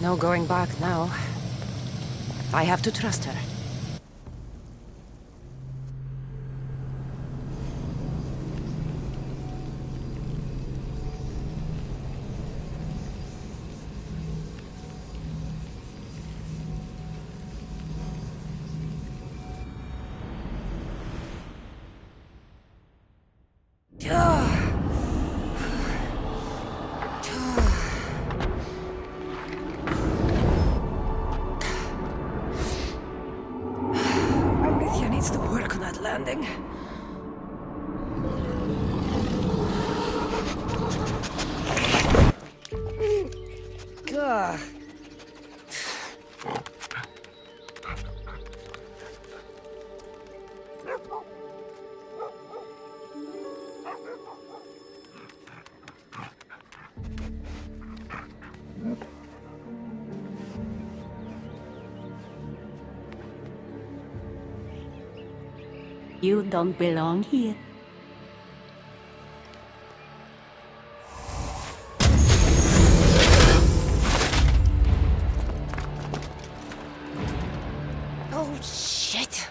No going back now. I have to trust her. Alethea needs to work on that landing. Gah. You don't belong here. Oh, shit.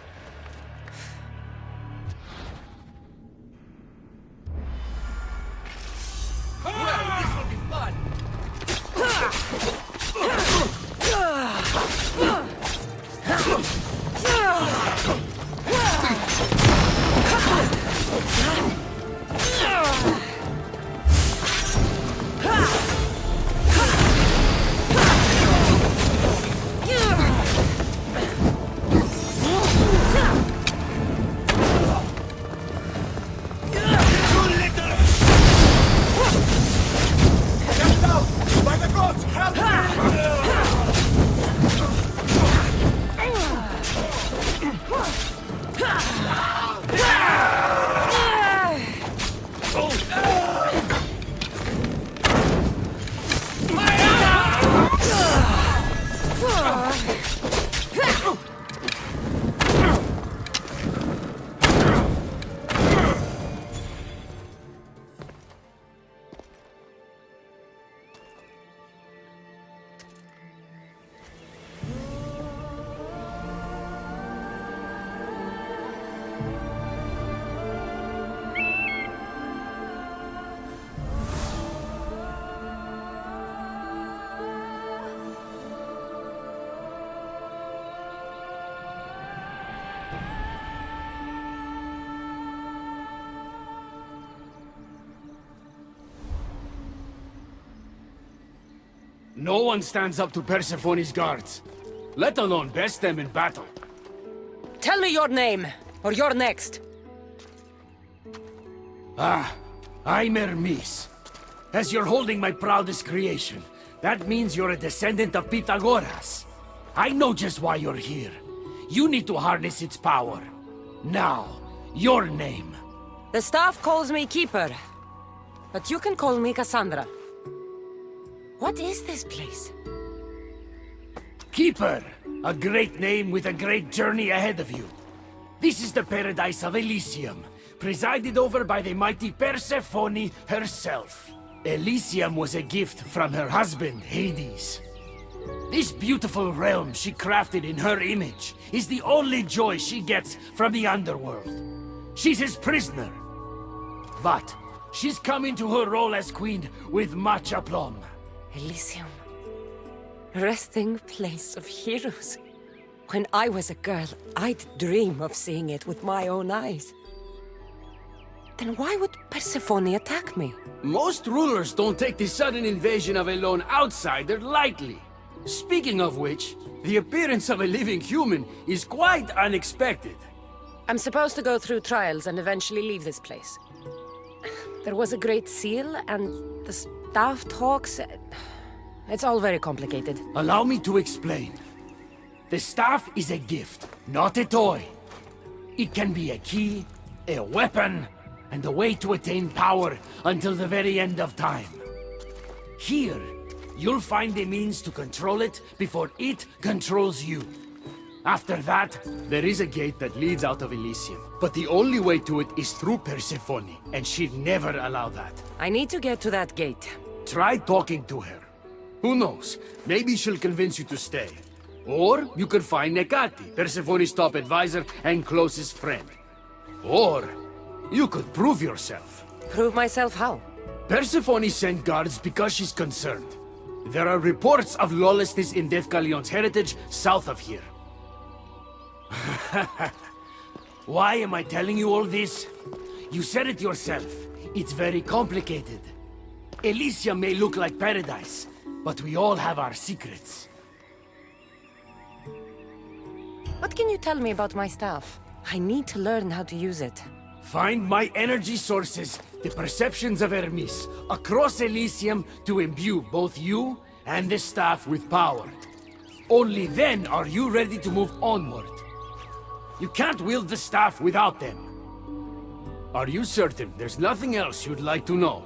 No one stands up to Persephone's guards, let alone best them in battle. Tell me your name, or you're next. I'm Hermes. As you're holding my proudest creation, that means you're a descendant of Pythagoras. I know just why you're here. You need to harness its power. Now, your name. The staff calls me Keeper, but you can call me Cassandra. What is this place? Keeper, a great name with a great journey ahead of you. This is the paradise of Elysium, presided over by the mighty Persephone herself. Elysium was a gift from her husband, Hades. This beautiful realm she crafted in her image is the only joy she gets from the underworld. She's his prisoner. But she's come into her role as queen with much aplomb. Elysium. Resting place of heroes. When I was a girl, I'd dream of seeing it with my own eyes. Then why would Persephone attack me? Most rulers don't take the sudden invasion of a lone outsider lightly. Speaking of which, the appearance of a living human is quite unexpected. I'm supposed to go through trials and eventually leave this place. There was a great seal, and the staff talks... It's all very complicated. Allow me to explain. The staff is a gift, not a toy. It can be a key, a weapon, and a way to attain power until the very end of time. Here, you'll find the means to control it before it controls you. After that, there is a gate that leads out of Elysium. But the only way to it is through Persephone, and she'd never allow that. I need to get to that gate. Try talking to her. Who knows? Maybe she'll convince you to stay. Or you could find Nekati, Persephone's top advisor and closest friend. Or you could prove yourself. Prove myself how? Persephone sent guards because she's concerned. There are reports of lawlessness in Deathcallion's heritage south of here. Why am I telling you all this? You said it yourself. It's very complicated. Elysium may look like paradise, but we all have our secrets. What can you tell me about my staff? I need to learn how to use it. Find my energy sources, the perceptions of Hermes, across Elysium to imbue both you and the staff with power. Only then are you ready to move onward. You can't wield the staff without them. Are you certain there's nothing else you'd like to know?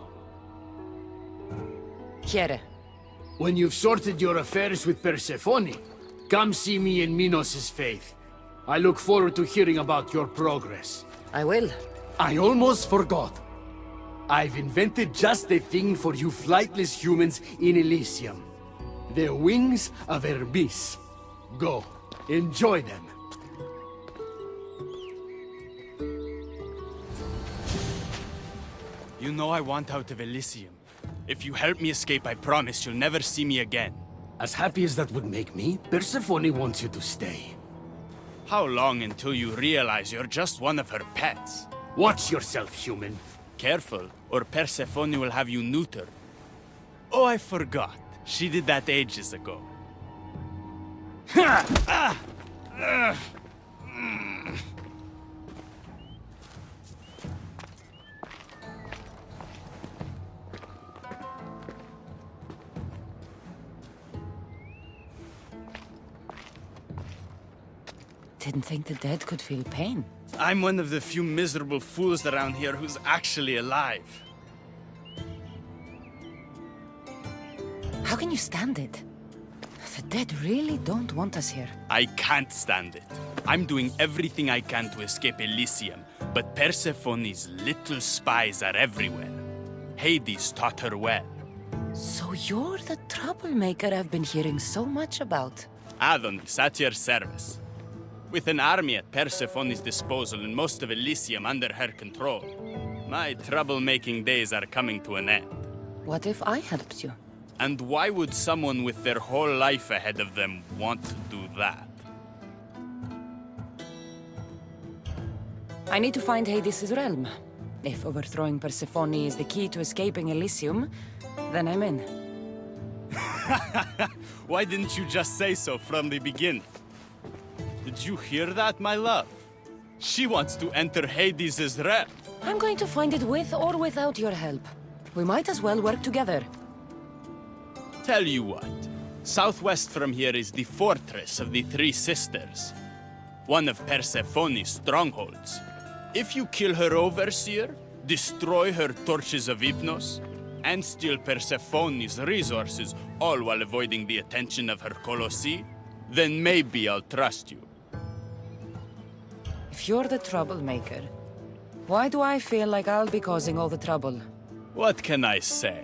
Quiere. When you've sorted your affairs with Persephone, come see me in Minos' faith. I look forward to hearing about your progress. I will. I almost forgot. I've invented just the thing for you flightless humans in Elysium. The wings of Hermes. Go, enjoy them. You know I want out of Elysium. If you help me escape, I promise you'll never see me again. As happy as that would make me, Persephone wants you to stay. How long until you realize you're just one of her pets? Watch yourself, human. Careful, or Persephone will have you neutered. Oh, I forgot. She did that ages ago. Didn't think the dead could feel pain. I'm one of the few miserable fools around here who's actually alive. How can you stand it? The dead really don't want us here. I can't stand it. I'm doing everything I can to escape Elysium, but Persephone's little spies are everywhere. Hades taught her well. So you're the troublemaker I've been hearing so much about. Adonis, at your service. With an army at Persephone's disposal and most of Elysium under her control, my troublemaking days are coming to an end. What if I helped you? And why would someone with their whole life ahead of them want to do that? I need to find Hades' realm. If overthrowing Persephone is the key to escaping Elysium, then I'm in. Why didn't you just say so from the beginning? Did you hear that, my love? She wants to enter Hades' realm. I'm going to find it with or without your help. We might as well work together. Tell you what, southwest from here is the fortress of the Three Sisters, one of Persephone's strongholds. If you kill her overseer, destroy her torches of Hypnos, and steal Persephone's resources, all while avoiding the attention of her Colossi, then maybe I'll trust you. If you're the troublemaker, why do I feel like I'll be causing all the trouble? What can I say?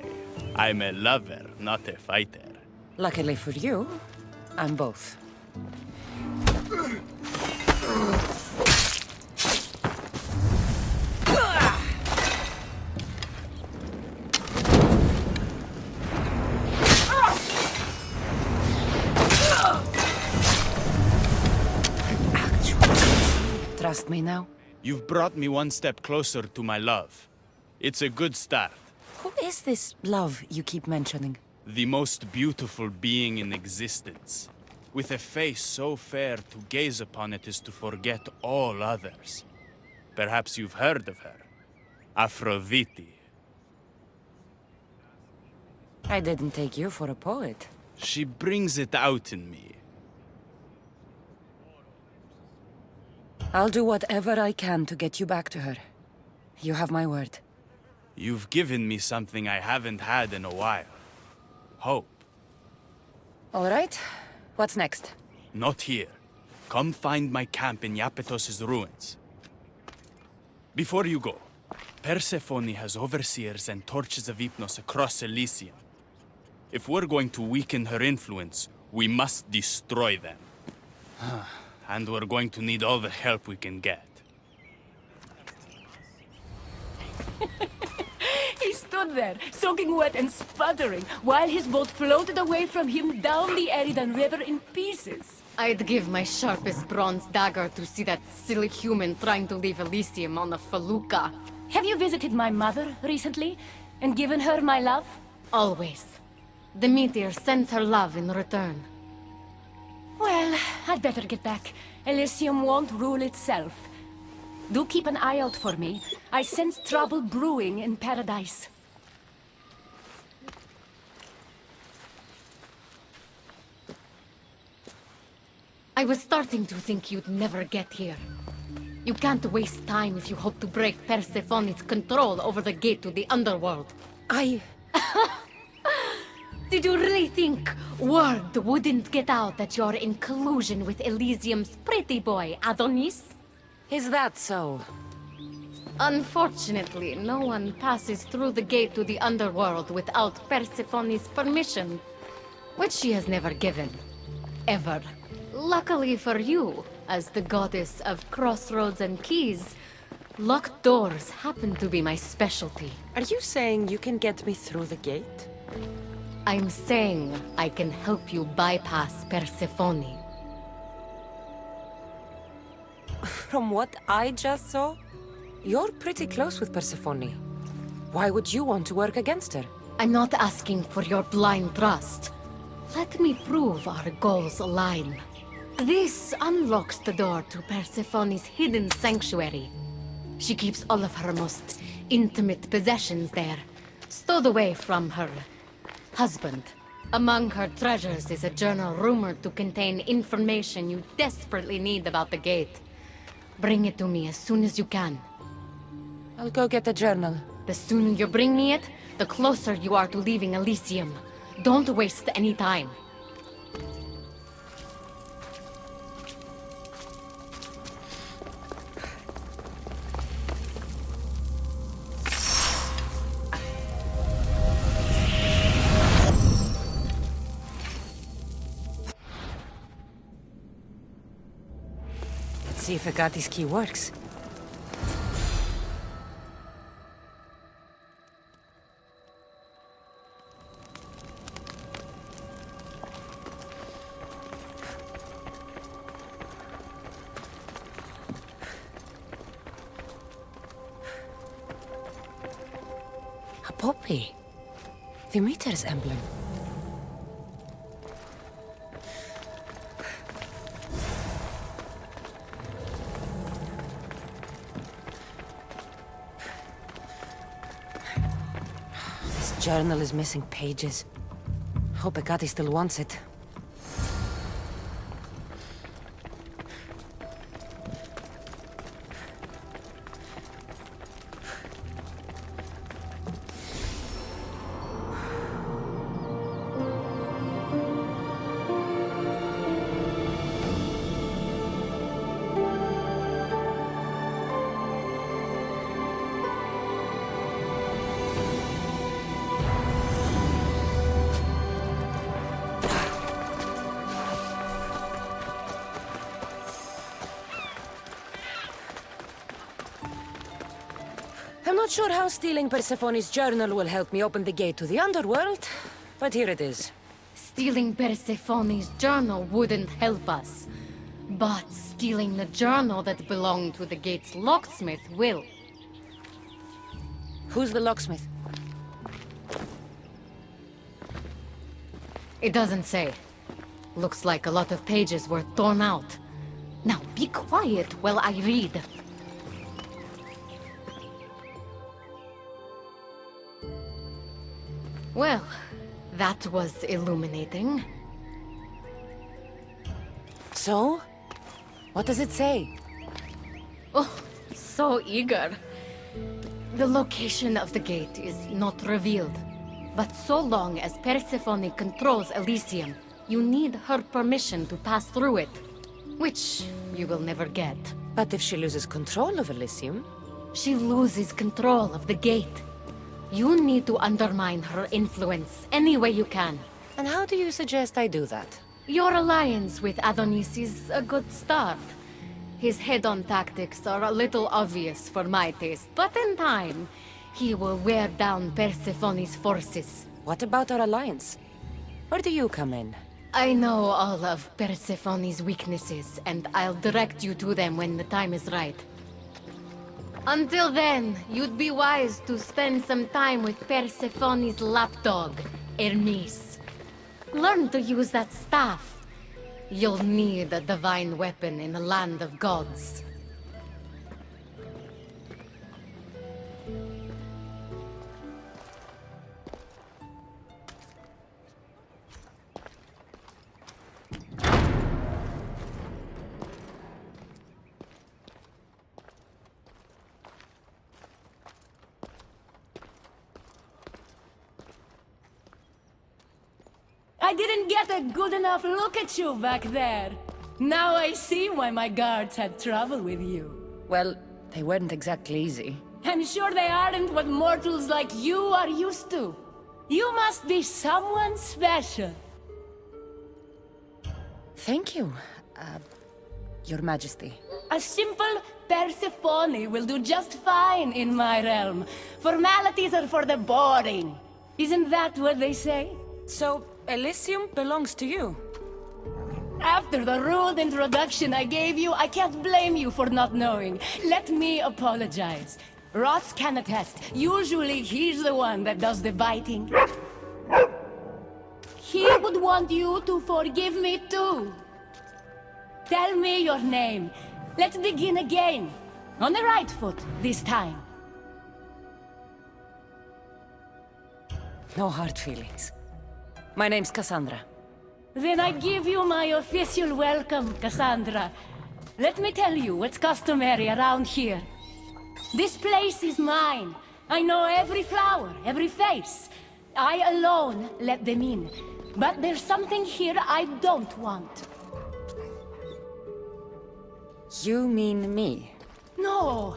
I'm a lover, not a fighter. Luckily for you, I'm both. Trust me now? You've brought me one step closer to my love. It's a good start. Who is this love you keep mentioning? The most beautiful being in existence. With a face so fair, to gaze upon it is to forget all others. Perhaps you've heard of her. Aphrodite. I didn't take you for a poet. She brings it out in me. I'll do whatever I can to get you back to her. You have my word. You've given me something I haven't had in a while. Hope. All right. What's next? Not here. Come find my camp in Iapetos' ruins. Before you go, Persephone has overseers and torches of Hypnos across Elysium. If we're going to weaken her influence, we must destroy them. And we're going to need all the help we can get. He stood there, soaking wet and sputtering, while his boat floated away from him down the Eridan River in pieces. I'd give my sharpest bronze dagger to see that silly human trying to leave Elysium on a felucca. Have you visited my mother recently, and given her my love? Always. The meteor sends her love in return. Well, I'd better get back. Elysium won't rule itself. Do keep an eye out for me. I sense trouble brewing in Paradise. I was starting to think you'd never get here. You can't waste time if you hope to break Persephone's control over the gate to the underworld. Did you really think word wouldn't get out that you're in collusion with Elysium's pretty boy, Adonis? Is that so? Unfortunately, no one passes through the gate to the underworld without Persephone's permission, which she has never given. Ever. Luckily for you, as the goddess of crossroads and keys, locked doors happen to be my specialty. Are you saying you can get me through the gate? I'm saying I can help you bypass Persephone. From what I just saw, you're pretty close with Persephone. Why would you want to work against her? I'm not asking for your blind trust. Let me prove our goals align. This unlocks the door to Persephone's hidden sanctuary. She keeps all of her most intimate possessions there, stowed away from her husband. Among her treasures is a journal rumored to contain information you desperately need about the gate. Bring it to me as soon as you can. I'll go get the journal. The sooner you bring me it, the closer you are to leaving Elysium. Don't waste any time. Let's see if Agate's key works. A poppy. The meteor's emblem. This journal is missing pages. Hope Agate still wants it. I'm not sure how stealing Persephone's journal will help me open the gate to the underworld, but here it is. Stealing Persephone's journal wouldn't help us. But stealing the journal that belonged to the gate's locksmith will. Who's the locksmith? It doesn't say. Looks like a lot of pages were torn out. Now be quiet while I read. Well, that was illuminating. So? What does it say? Oh, so eager. The location of the gate is not revealed. But so long as Persephone controls Elysium, you need her permission to pass through it. Which you will never get. But if she loses control of Elysium? She loses control of the gate. You need to undermine her influence any way you can. And how do you suggest I do that? Your alliance with Adonis is a good start. His head-on tactics are a little obvious for my taste, but in time, he will wear down Persephone's forces. What about our alliance? Where do you come in? I know all of Persephone's weaknesses, and I'll direct you to them when the time is right. Until then, you'd be wise to spend some time with Persephone's lapdog, Hermes. Learn to use that staff. You'll need a divine weapon in the land of gods. I didn't get a good enough look at you back there. Now I see why my guards had trouble with you. Well, they weren't exactly easy. I'm sure they aren't what mortals like you are used to. You must be someone special. Thank you, Your Majesty. A simple Persephone will do just fine in my realm. Formalities are for the boring. Isn't that what they say? So, Elysium belongs to you? After the rude introduction I gave you, I can't blame you for not knowing. Let me apologize. Ross can attest. Usually he's the one that does the biting. He would want you to forgive me too. Tell me your name. Let's begin again. On the right foot this time. No hard feelings. My name's Cassandra. Then I give you my official welcome, Cassandra. Let me tell you what's customary around here. This place is mine. I know every flower, every face. I alone let them in. But there's something here I don't want. You mean me? No.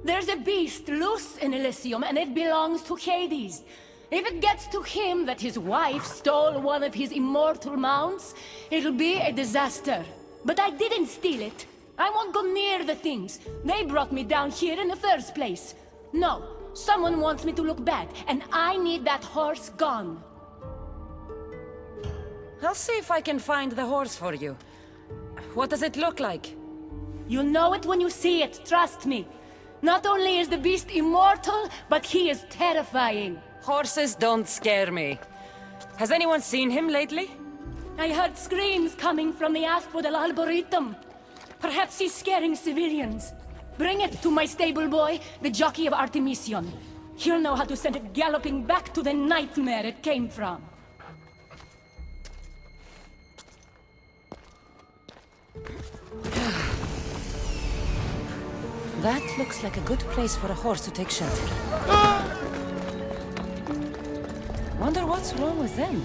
There's a beast loose in Elysium, and it belongs to Hades. If it gets to him that his wife stole one of his immortal mounts, it'll be a disaster. But I didn't steal it. I won't go near the things. They brought me down here in the first place. No, someone wants me to look bad, and I need that horse gone. I'll see if I can find the horse for you. What does it look like? You'll know it when you see it, trust me. Not only is the beast immortal, but he is terrifying. Horses don't scare me. Has anyone seen him lately? I heard screams coming from the Asphodel Arboretum. Perhaps he's scaring civilians. Bring it to my stable boy, the jockey of Artemision. He'll know how to send it galloping back to the nightmare it came from. That looks like a good place for a horse to take shelter. Wonder what's wrong with them?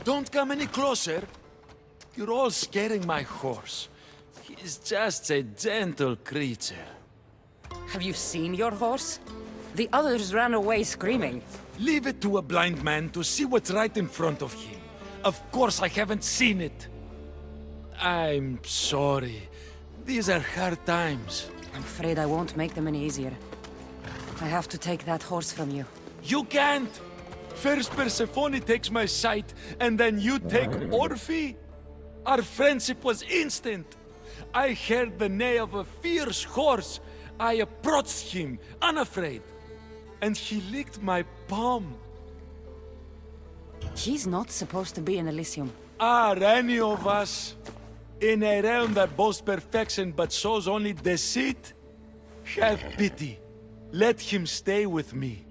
Don't come any closer. You're all scaring my horse. He's just a gentle creature. Have you seen your horse? The others ran away screaming. Leave it to a blind man to see what's right in front of him. Of course I haven't seen it. I'm sorry. These are hard times. I'm afraid I won't make them any easier. I have to take that horse from you. You can't! First Persephone takes my sight, and then you take Orphe? Our friendship was instant. I heard the neigh of a fierce horse. I approached him, unafraid. And he licked my palm. He's not supposed to be in Elysium. Are any of us? In a realm that boasts perfection but shows only deceit? Have pity. Let him stay with me.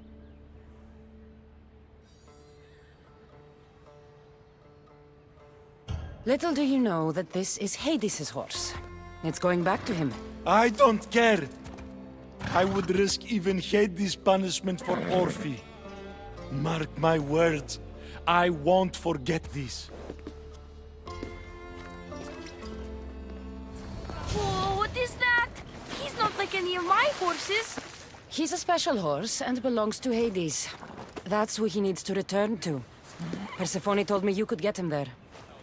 Little do you know that this is Hades' horse. It's going back to him. I don't care. I would risk even Hades' punishment for Orphe. Mark my words, I won't forget this. Whoa, what is that? He's not like any of my horses. He's a special horse and belongs to Hades. That's who he needs to return to. Persephone told me you could get him there.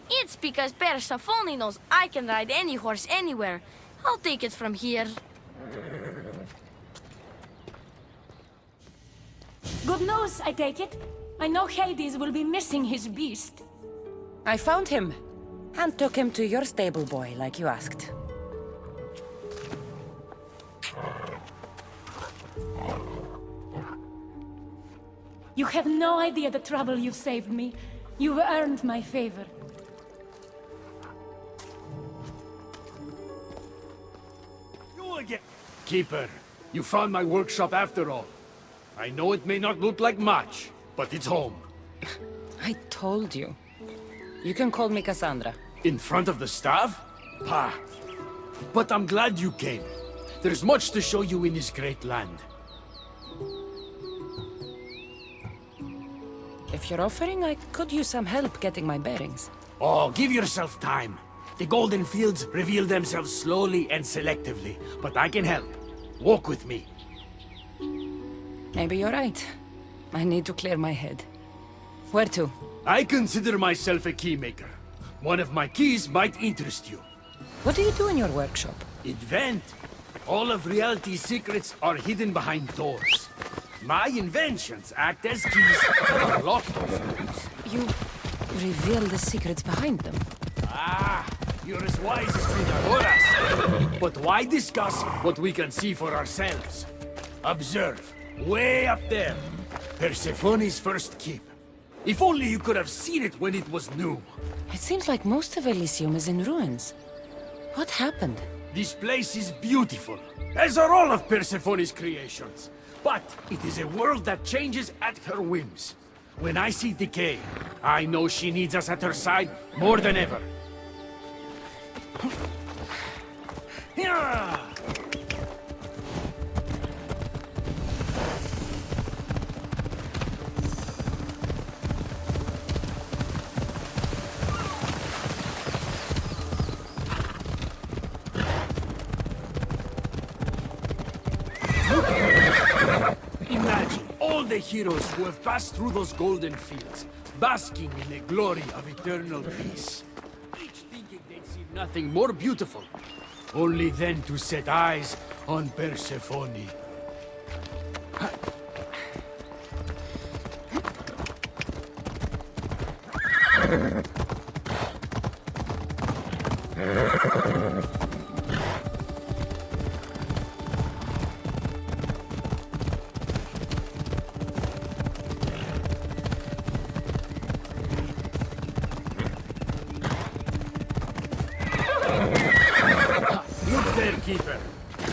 It's because Persephone knows I can ride any horse anywhere. I'll take it from here. Good news, I take it. I know Hades will be missing his beast. I found him, and took him to your stable boy, like you asked. You have no idea the trouble you've saved me. You've earned my favor. You again! Keeper, you found my workshop after all. I know it may not look like much, but it's home. I told you. You can call me Cassandra. In front of the staff? Pah. But I'm glad you came. There's much to show you in this great land. If you're offering, I could use some help getting my bearings. Oh, give yourself time. The golden fields reveal themselves slowly and selectively, but I can help. Walk with me. Maybe you're right. I need to clear my head. Where to? I consider myself a keymaker. One of my keys might interest you. What do you do in your workshop? Invent. All of reality's secrets are hidden behind doors. My inventions act as keys that unlock those doors. You reveal the secrets behind them. Ah, you're as wise as Pythagoras. But why discuss what we can see for ourselves? Observe, way up there, Persephone's first keep. If only you could have seen it when it was new. It seems like most of Elysium is in ruins. What happened? This place is beautiful, as are all of Persephone's creations. But it is a world that changes at her whims. When I see decay, I know she needs us at her side more than ever. Imagine all the heroes who have passed through those golden fields, basking in the glory of eternal peace. Each thinking they'd see nothing more beautiful, only then to set eyes on Persephone. Look there, Keeper.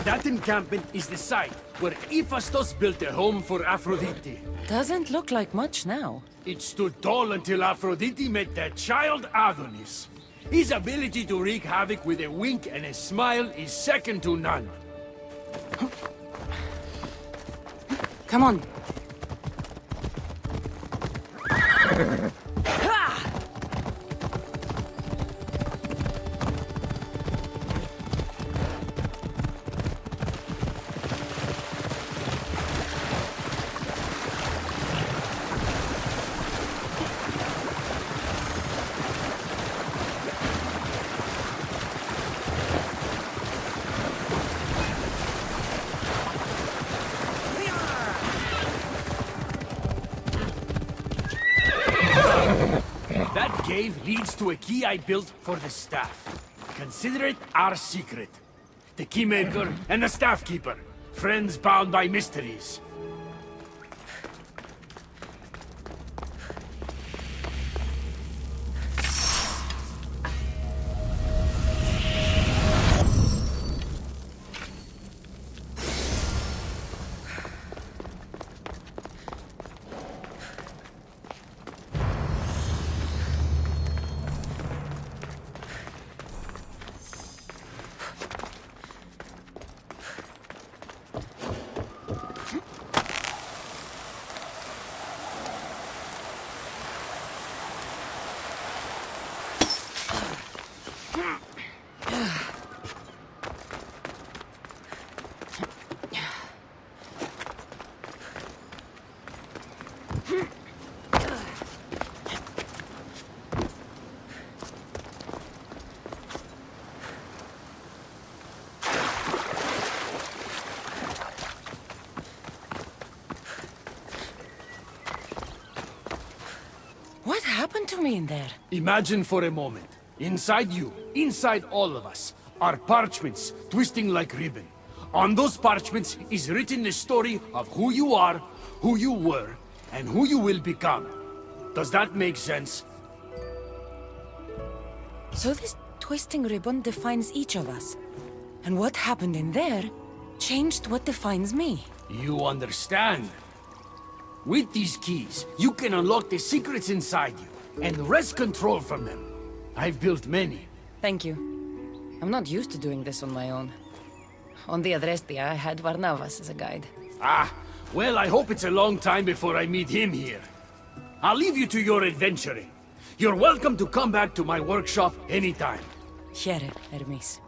That encampment is the site where Hephaestus built a home for Aphrodite. Doesn't look like much now. It stood tall until Aphrodite met that child Adonis. His ability to wreak havoc with a wink and a smile is second to none. Come on. cave leads to a key I built for the staff. Consider it our secret. The keymaker and the staff keeper. Friends bound by mysteries. What happened to me in there? Imagine for a moment. Inside you, inside all of us, are parchments twisting like ribbon. On those parchments is written the story of who you are, who you were, and who you will become. Does that make sense? So this twisting ribbon defines each of us. And what happened in there changed what defines me. You understand? With these keys, you can unlock the secrets inside you, and wrest control from them. I've built many. Thank you. I'm not used to doing this on my own. On the Adrestia, I had Varnavas as a guide. Ah, well, I hope it's a long time before I meet him here. I'll leave you to your adventuring. You're welcome to come back to my workshop anytime. Here, Hermes.